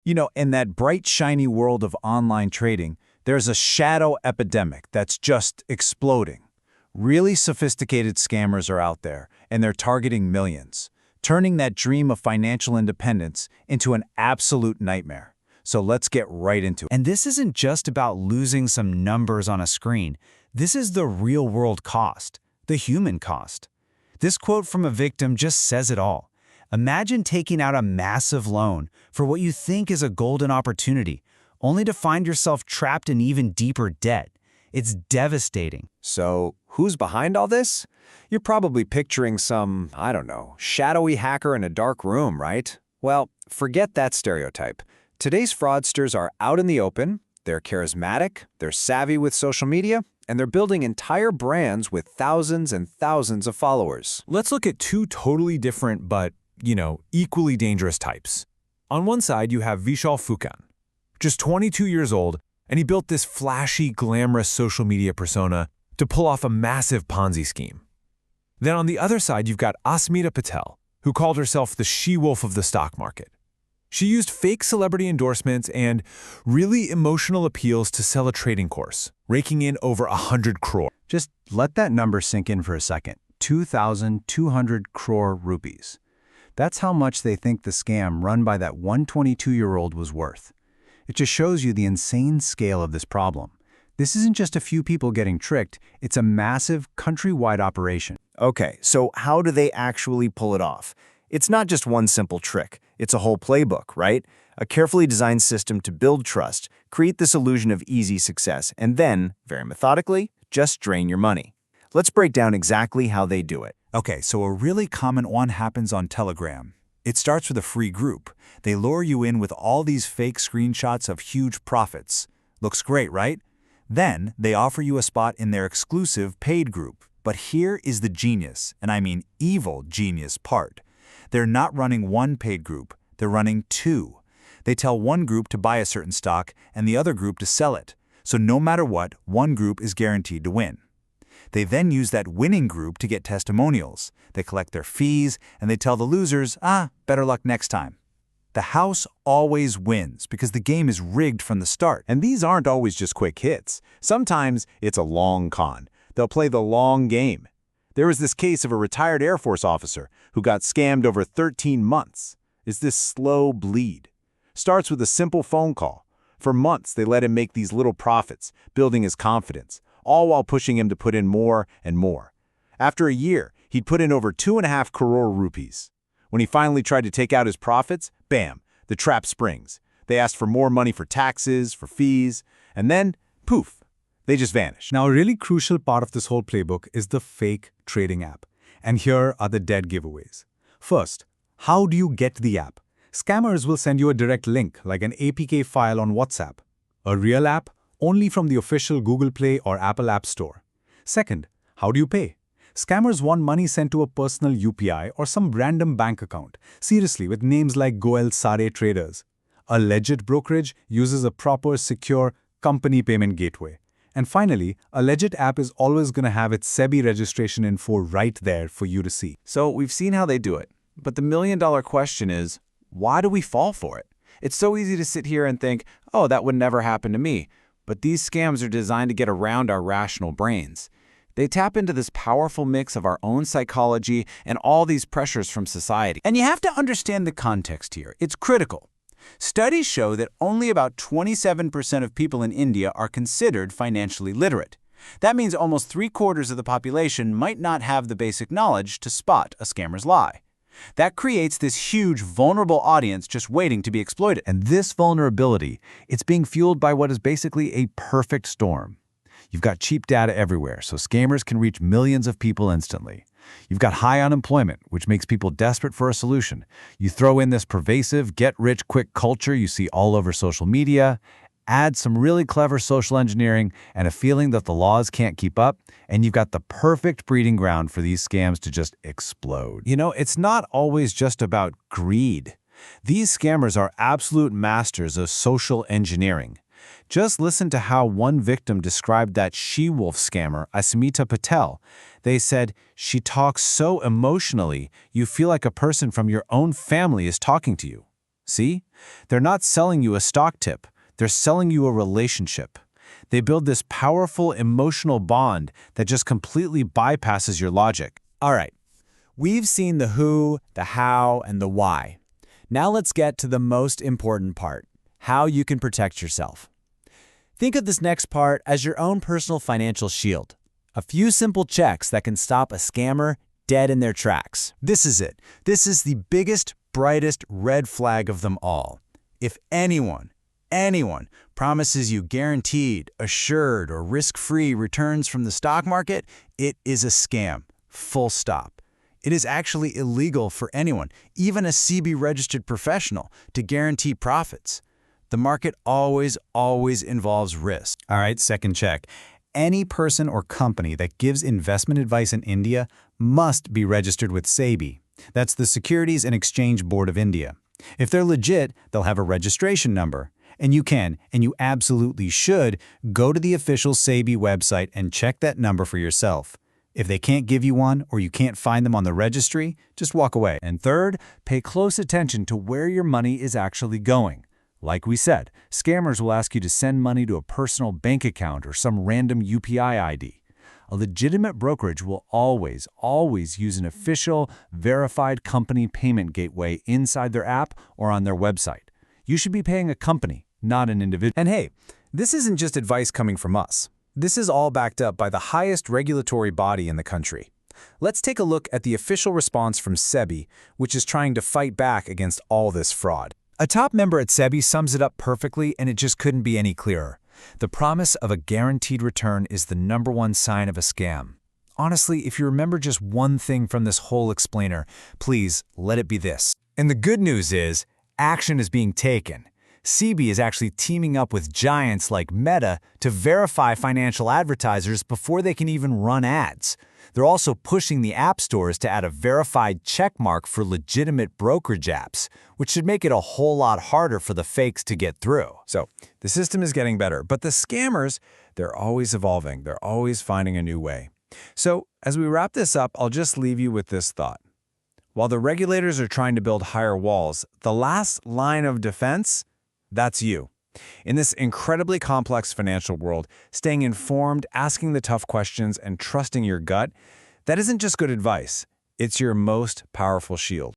In that bright, shiny world of online trading, there's a shadow epidemic that's just exploding. Really sophisticated scammers are out there, and they're targeting millions, turning that dream of financial independence into an absolute nightmare. So let's get right into it. And this isn't just about losing some numbers on a screen. This is the real-world cost, the human cost. This quote from a victim just says it all. Imagine taking out a massive loan for what you think is a golden opportunity, only to find yourself trapped in even deeper debt. It's devastating. So, who's behind all this? You're probably picturing some, I don't know, shadowy hacker in a dark room, right? Well, forget that stereotype. Today's fraudsters are out in the open, they're charismatic, they're savvy with social media, and they're building entire brands with thousands and thousands of followers. Let's look at two totally different but, equally dangerous types. On one side, you have Vishal Fukan, just 22 years old, and he built this flashy, glamorous social media persona to pull off a massive Ponzi scheme. Then on the other side, you've got Asmita Patel, who called herself the she-wolf of the stock market. She used fake celebrity endorsements and really emotional appeals to sell a trading course, raking in over 100 crore. Just let that number sink in for a second. 2,200 crore rupees. That's how much they think the scam run by that 122-year-old was worth. It just shows you the insane scale of this problem. This isn't just a few people getting tricked, it's a massive, countrywide operation. Okay, so how do they actually pull it off? It's not just one simple trick. It's a whole playbook, right? A carefully designed system to build trust, create this illusion of easy success, and then, very methodically, just drain your money. Let's break down exactly how they do it. Okay, so a really common one happens on Telegram. It starts with a free group. They lure you in with all these fake screenshots of huge profits. Looks great, right? Then, they offer you a spot in their exclusive paid group. But here is the genius, and I mean evil genius part. They're not running one paid group, they're running two. They tell one group to buy a certain stock and the other group to sell it. So no matter what, one group is guaranteed to win. They then use that winning group to get testimonials. They collect their fees and they tell the losers, better luck next time. The house always wins because the game is rigged from the start. And these aren't always just quick hits. Sometimes it's a long con. They'll play the long game. There was this case of a retired Air Force officer who got scammed over 13 months. It's this slow bleed. Starts with a simple phone call. For months, they let him make these little profits, building his confidence, all while pushing him to put in more and more. After a year, he'd put in over 2.5 crore rupees. When he finally tried to take out his profits, bam, the trap springs. They asked for more money for taxes, for fees, and then, poof, they just vanish. Now, a really crucial part of this whole playbook is the fake trading app. And here are the dead giveaways. First, how do you get the app? Scammers will send you a direct link, like an APK file on WhatsApp. A real app, only from the official Google Play or Apple App Store. Second, how do you pay? Scammers want money sent to a personal UPI or some random bank account, seriously, with names like Goel Sare Traders. A legit brokerage uses a proper, secure company payment gateway. And finally, a legit app is always going to have its SEBI registration info right there for you to see. So we've seen how they do it. But the million-dollar question is, why do we fall for it? It's so easy to sit here and think, oh, that would never happen to me. But these scams are designed to get around our rational brains. They tap into this powerful mix of our own psychology and all these pressures from society. And you have to understand the context here. It's critical. Studies show that only about 27% of people in India are considered financially literate. That means almost 3/4 of the population might not have the basic knowledge to spot a scammer's lie. That creates this huge, vulnerable audience just waiting to be exploited. And this vulnerability, it's being fueled by what is basically a perfect storm. You've got cheap data everywhere, so scammers can reach millions of people instantly. You've got high unemployment, which makes people desperate for a solution. You throw in this pervasive, get-rich-quick culture you see all over social media, add some really clever social engineering and a feeling that the laws can't keep up, and you've got the perfect breeding ground for these scams to just explode. It's not always just about greed. These scammers are absolute masters of social engineering. Just listen to how one victim described that she-wolf scammer, Asmita Patel. They said, "She talks so emotionally, you feel like a person from your own family is talking to you." See? They're not selling you a stock tip. They're selling you a relationship. They build this powerful emotional bond that just completely bypasses your logic. All right, we've seen the who, the how, and the why. Now let's get to the most important part, how you can protect yourself. Think of this next part as your own personal financial shield. A few simple checks that can stop a scammer dead in their tracks. This is it. This is the biggest, brightest red flag of them all. If anyone promises you guaranteed, assured, or risk-free returns from the stock market, it is a scam. Full stop. It is actually illegal for anyone, even a CB-registered professional, to guarantee profits. The market always involves risk. All right, second check. Any person or company that gives investment advice in India must be registered with SEBI. That's the Securities and Exchange Board of India. If they're legit, they'll have a registration number. And you can, and you absolutely should, go to the official SEBI website and check that number for yourself. If they can't give you one or you can't find them on the registry, just walk away. And third, pay close attention to where your money is actually going. Like we said, scammers will ask you to send money to a personal bank account or some random UPI ID. A legitimate brokerage will always use an official, verified company payment gateway inside their app or on their website. You should be paying a company, not an individual. And hey, this isn't just advice coming from us. This is all backed up by the highest regulatory body in the country. Let's take a look at the official response from SEBI, which is trying to fight back against all this fraud. A top member at SEBI sums it up perfectly, and it just couldn't be any clearer. The promise of a guaranteed return is the #1 sign of a scam. Honestly, if you remember just one thing from this whole explainer, please let it be this. And the good news is, action is being taken. SEBI is actually teaming up with giants like Meta to verify financial advertisers before they can even run ads. They're also pushing the app stores to add a verified checkmark for legitimate brokerage apps, which should make it a whole lot harder for the fakes to get through. So, the system is getting better, but the scammers, they're always evolving. They're always finding a new way. So, as we wrap this up, I'll just leave you with this thought. While the regulators are trying to build higher walls, the last line of defense, that's you. In this incredibly complex financial world, staying informed, asking the tough questions, and trusting your gut, that isn't just good advice. It's your most powerful shield.